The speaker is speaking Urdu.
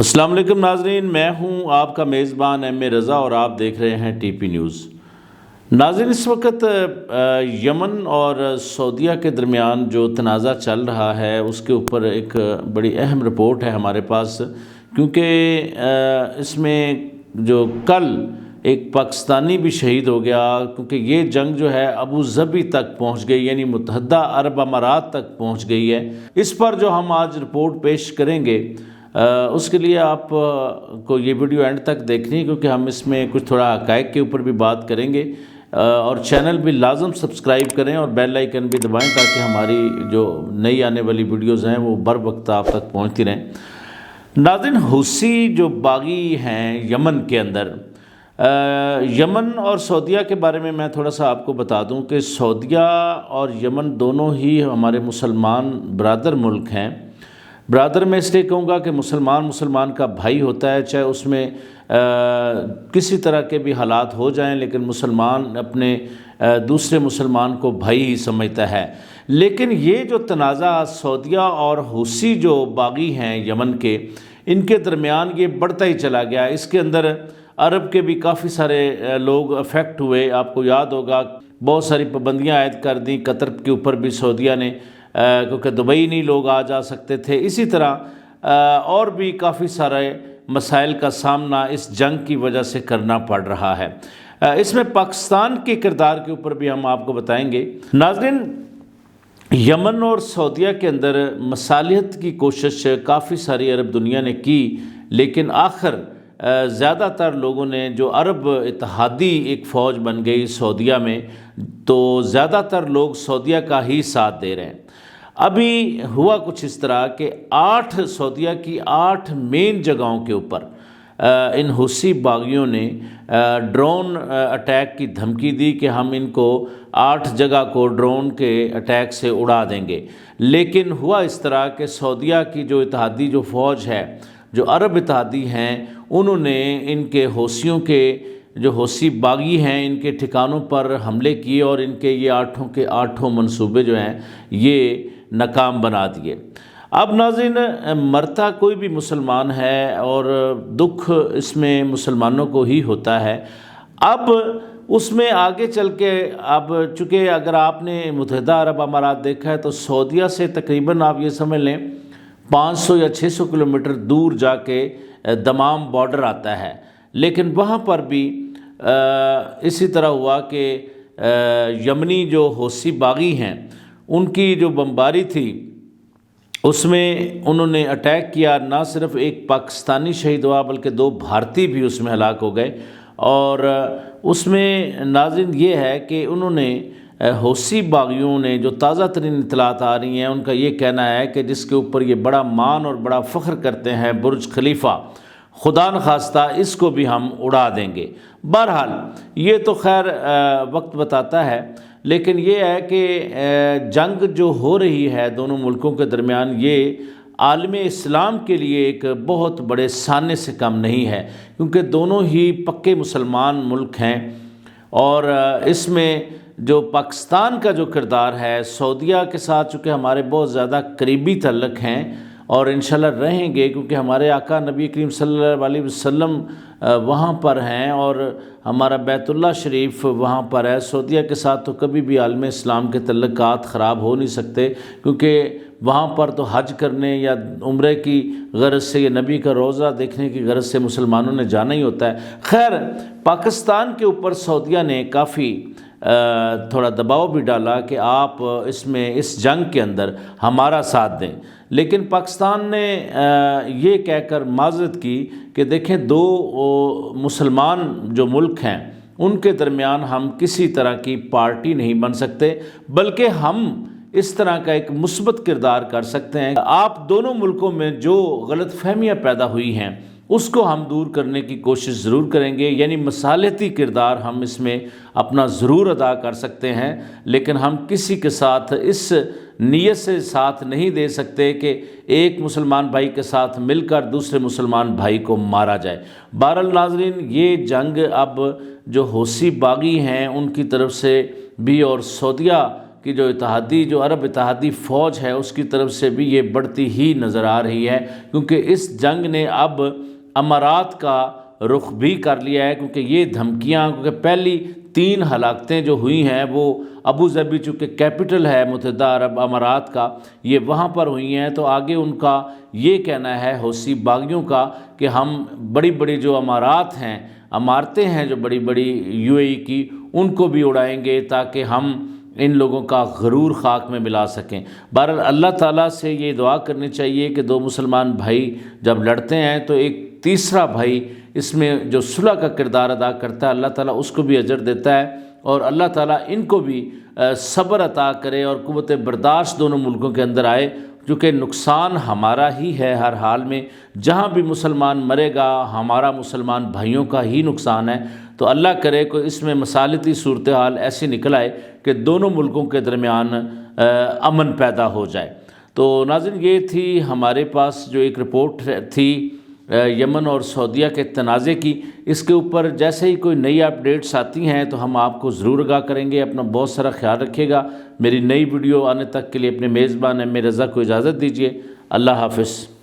السلام علیکم ناظرین، میں ہوں آپ کا میزبان ایم اے رضا اور آپ دیکھ رہے ہیں ٹی پی نیوز۔ ناظرین، اس وقت یمن اور سعودیہ کے درمیان جو تنازع چل رہا ہے اس کے اوپر ایک بڑی اہم رپورٹ ہے ہمارے پاس، کیونکہ اس میں جو کل ایک پاکستانی بھی شہید ہو گیا، کیونکہ یہ جنگ جو ہے ابو ظبی تک پہنچ گئی، یعنی متحدہ عرب امارات تک پہنچ گئی ہے۔ اس پر جو ہم آج رپورٹ پیش کریں گے اس کے لیے آپ کو یہ ویڈیو اینڈ تک دیکھنی ہے، کیونکہ ہم اس میں کچھ تھوڑا حقائق کے اوپر بھی بات کریں گے، اور چینل بھی لازم سبسکرائب کریں اور بیل آئیکن بھی دبائیں تاکہ ہماری جو نئی آنے والی ویڈیوز ہیں وہ بر وقت آپ تک پہنچتی رہیں۔ ناظرین، حوثی جو باغی ہیں یمن کے اندر، یمن اور سعودیہ کے بارے میں تھوڑا سا آپ کو بتا دوں کہ سعودیہ اور یمن دونوں ہی ہمارے مسلمان برادر ملک ہیں۔ برادر میں اس لیے کہوں گا کہ مسلمان کا بھائی ہوتا ہے، چاہے اس میں کسی طرح کے بھی حالات ہو جائیں، لیکن مسلمان اپنے دوسرے مسلمان کو بھائی ہی سمجھتا ہے۔ لیکن یہ جو تنازع سعودیہ اور حوثی جو باغی ہیں یمن کے، ان کے درمیان یہ بڑھتا ہی چلا گیا۔ اس کے اندر عرب کے بھی کافی سارے لوگ افیکٹ ہوئے۔ آپ کو یاد ہوگا بہت ساری پابندیاں عائد کر دیں قطر کے اوپر بھی سعودیہ نے، کیونکہ دبئی نہیں لوگ آ جا سکتے تھے۔ اسی طرح اور بھی کافی سارے مسائل کا سامنا اس جنگ کی وجہ سے کرنا پڑ رہا ہے۔ اس میں پاکستان کے کردار کے اوپر بھی ہم آپ کو بتائیں گے۔ ناظرین، یمن اور سعودیہ کے اندر مصالحت کی کوشش کافی ساری عرب دنیا نے کی، لیکن آخر زیادہ تر لوگوں نے، جو عرب اتحادی ایک فوج بن گئی سعودیہ میں، تو زیادہ تر لوگ سعودیہ کا ہی ساتھ دے رہے ہیں۔ ابھی ہوا کچھ اس طرح کہ سعودیہ کی 8 مین جگہوں کے اوپر ان حوثی باغیوں نے ڈرون اٹیک کی دھمکی دی کہ ہم ان کو 8 جگہ کو ڈرون کے اٹیک سے اڑا دیں گے۔ لیکن ہوا اس طرح کہ سعودیہ کی جو اتحادی جو فوج ہے، جو عرب اتحادی ہیں، انہوں نے ان کے حوثیوں کے جو حوثی باغی ہیں ان کے ٹھکانوں پر حملے کیے اور ان کے یہ 8 کے 8 منصوبے جو ہیں یہ ناکام بنا دیے۔ اب ناظرین، مرتا کوئی بھی مسلمان ہے اور دکھ اس میں مسلمانوں کو ہی ہوتا ہے۔ اب اس میں آگے چل کے چونکہ اگر آپ نے متحدہ عرب امارات دیکھا ہے تو سعودیہ سے تقریباً آپ یہ سمجھ لیں 500 یا 600 کلومیٹر دور جا کے دمام بارڈر آتا ہے، لیکن وہاں پر بھی اسی طرح ہوا کہ یمنی جو حوثی باغی ہیں ان کی جو بمباری تھی اس میں انہوں نے اٹیک کیا، نہ صرف ایک پاکستانی شہید ہوا بلکہ 2 بھارتی بھی اس میں ہلاک ہو گئے۔ اور اس میں ناظرین یہ ہے کہ انہوں نے حوثی باغیوں نے، جو تازہ ترین اطلاعات آ رہی ہیں ان کا یہ کہنا ہے کہ جس کے اوپر یہ بڑا مان اور بڑا فخر کرتے ہیں، برج خلیفہ، خدا نخواستہ اس کو بھی ہم اڑا دیں گے۔ بہرحال یہ تو خیر وقت بتاتا ہے، لیکن یہ ہے کہ جنگ جو ہو رہی ہے دونوں ملکوں کے درمیان، یہ عالم اسلام کے لیے ایک بہت بڑے سانحے سے کم نہیں ہے، کیونکہ دونوں ہی پکے مسلمان ملک ہیں۔ اور اس میں جو پاکستان کا جو کردار ہے سعودیہ کے ساتھ، چونکہ ہمارے بہت زیادہ قریبی تعلق ہیں اور انشاءاللہ رہیں گے، کیونکہ ہمارے آقا نبی کریم صلی اللہ علیہ وسلم وہاں پر ہیں اور ہمارا بیت اللہ شریف وہاں پر ہے۔ سعودیہ کے ساتھ تو کبھی بھی عالم اسلام کے تعلقات خراب ہو نہیں سکتے، کیونکہ وہاں پر تو حج کرنے یا عمرے کی غرض سے یا نبی کا روضہ دیکھنے کی غرض سے مسلمانوں نے جانا ہی ہوتا ہے۔ خیر، پاکستان کے اوپر سعودیہ نے کافی تھوڑا دباؤ بھی ڈالا کہ آپ اس جنگ کے اندر ہمارا ساتھ دیں، لیکن پاکستان نے یہ کہہ کر معذرت کی کہ دیکھیں 2 مسلمان جو ملک ہیں ان کے درمیان ہم کسی طرح کی پارٹی نہیں بن سکتے، بلکہ ہم اس طرح کا ایک مثبت کردار کر سکتے ہیں۔ آپ دونوں ملکوں میں جو غلط فہمیاں پیدا ہوئی ہیں اس کو ہم دور کرنے کی کوشش ضرور کریں گے، یعنی مصالحتی کردار ہم اس میں اپنا ضرور ادا کر سکتے ہیں، لیکن ہم کسی کے ساتھ اس نیت سے ساتھ نہیں دے سکتے کہ ایک مسلمان بھائی کے ساتھ مل کر دوسرے مسلمان بھائی کو مارا جائے۔ بہرحال ناظرین، یہ جنگ اب جو حوثی باغی ہیں ان کی طرف سے بھی اور سعودیہ کی جو عرب اتحادی فوج ہے اس کی طرف سے بھی یہ بڑھتی ہی نظر آ رہی ہے، کیونکہ اس جنگ نے اب امارات کا رخ بھی کر لیا ہے، کیونکہ یہ دھمکیاں، کیونکہ پہلی 3 ہلاکتیں جو ہوئی ہیں وہ ابو ظبی چونکہ کیپٹل ہے متحدہ عرب امارات کا، یہ وہاں پر ہوئی ہیں، تو آگے ان کا یہ کہنا ہے حوثی باغیوں کا کہ ہم بڑی بڑی جو عمارتیں ہیں جو بڑی بڑی UAE کی، ان کو بھی اڑائیں گے تاکہ ہم ان لوگوں کا غرور خاک میں ملا سکیں۔ بہرحال اللہ تعالیٰ سے یہ دعا کرنی چاہیے کہ 2 مسلمان بھائی جب لڑتے ہیں تو ایک تیسرا بھائی اس میں جو صلح کا کردار ادا کرتا ہے، اللہ تعالیٰ اس کو بھی اجر دیتا ہے، اور اللہ تعالیٰ ان کو بھی صبر عطا کرے اور قوت برداشت دونوں ملکوں کے اندر آئے، کیونکہ نقصان ہمارا ہی ہے ہر حال میں، جہاں بھی مسلمان مرے گا ہمارا مسلمان بھائیوں کا ہی نقصان ہے۔ تو اللہ کرے کہ اس میں مصالحتی صورتحال ایسی نکل آئے کہ دونوں ملکوں کے درمیان امن پیدا ہو جائے۔ تو ناظرین، یہ تھی ہمارے پاس جو ایک رپورٹ تھی یمن اور سعودیہ کے تنازع کی، اس کے اوپر جیسے ہی کوئی نئی اپڈیٹس آتی ہیں تو ہم آپ کو ضرور آگاہ کریں گے۔ اپنا بہت سارا خیال رکھیے گا۔ میری نئی ویڈیو آنے تک کے لیے اپنے میزبان ایم اے رضا کو اجازت دیجیے۔ اللہ حافظ۔